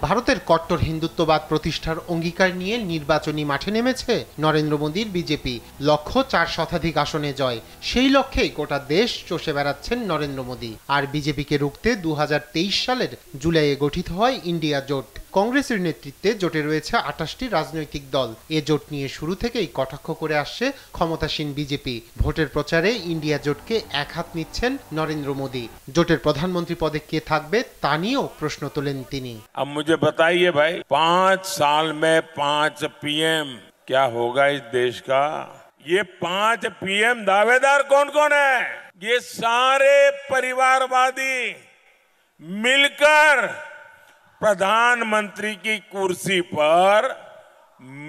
ভারতের কট্টর হিন্দুত্ববাদ প্রতিষ্ঠার অঙ্গীকার নিয়ে নির্বাচনী মাঠে নেমেছে নরেন্দ্র মোদীর বিজেপি। লক্ষ্য 4 শতাধিক আসনে জয়। সেই লক্ষ্যেই গোটা দেশ চষে বেড়াচ্ছেন নরেন্দ্র মোদী। আর বিজেপিকে রুখতে 2023 সালের জুলাইয়ে গঠিত হয় ইন্ডিয়া জোট। কংগ্রেসের নেতৃত্বে জোটে রয়েছে 28টি রাজনৈতিক দল। এ জোট নিয়ে শুরু থেকেই কটাক্ষ করে আসছে ক্ষমতাসীন বিজেপি। ভোটের প্রচারে ইন্ডিয়া জোটকে একহাত নিচ্ছেন নরেন্দ্র মোদী। জোটের প্রধানমন্ত্রী পদে কে থাকবে তা নিয়েও প্রশ্ন তোলেন তিনি। अब मुझे बताइए भाई, 5 साल में 5 पीएम क्या होगा इस देश का? ये 5 पीएम दावेदार कौन कौन है? ये सारे परिवारवादी मिलकर प्रधानमंत्री की कुर्सी पर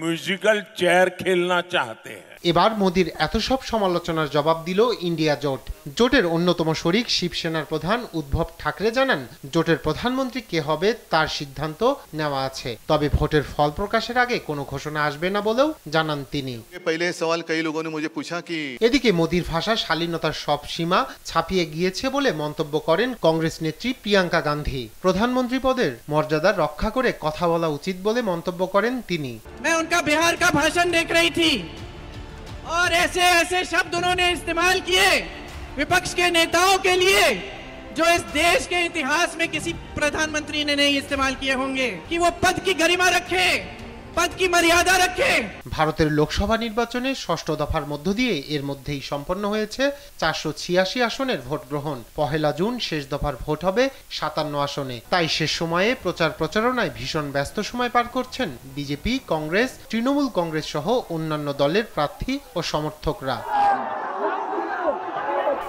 म्यूजिकल चेयर खेलना चाहते हैं। এবার মোদির এত সব সমালোচনার জবাব দিল ইন্ডিয়া জোট। জোটের অন্যতম শরিক শিবসেনার প্রধান উদ্ধব ঠাকরে জানান, জোটের প্রধানমন্ত্রী কে হবে তার সিদ্ধান্ত নেওয়া আছে, তবে ভোটের ফল প্রকাশের আগে কোনো ঘোষণা আসবে না বলেও জানান তিনি। এদিকে মোদির ভাষা শালীনতার সব সীমা ছাপিয়ে গিয়েছে বলে মন্তব্য করেন কংগ্রেস নেত্রী প্রিয়াঙ্কা গান্ধী। প্রধানমন্ত্রী পদের মর্যাদা রক্ষা করে কথা বলা উচিত বলে মন্তব্য করেন তিনি। मैं उनका बिहार का भाषण देख रही थी और ऐसे ऐसे शब्द उन्होंने इस्तेमाल किए विपक्ष के नेताओं के लिए जो इस देश के इतिहास में किसी प्रधानमंत्री ने नहीं इस्तेमाल किए होंगे, कि वो पद की गरिमा रखे, पद की मर्यादा रखे। ভারতের লোকসভা নির্বাচনে ষষ্ঠ দফার মধ্য দিয়ে এর মধ্যেই সম্পন্ন হয়েছে 486 আসনের ভোট গ্রহণ। 1 জুন শেষ দফার ভোট হবে 57 আসনে। তাই শেষ সময়ে প্রচারণায় ভীষণ ব্যস্ত সময় পার করছেন বিজেপি, কংগ্রেস, তৃণমূল কংগ্রেস সহ অন্যান্য দলের প্রার্থী ও সমর্থকরা।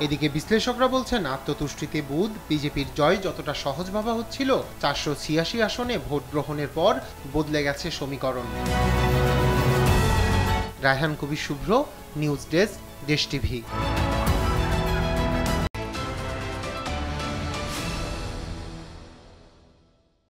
এদিকে বিশ্লেষকরা বলছেন, আত্মতুষ্টিতে বুঁদ বিজেপির জয় যতটা সহজ ভাবা হচ্ছিল, 486 আসনে ভোট গ্রহণের পর বদলে গেছে সমীকরণ। রায়হান কবির শুভ্র, নিউজ ডেস্ক, দেশ টিভি।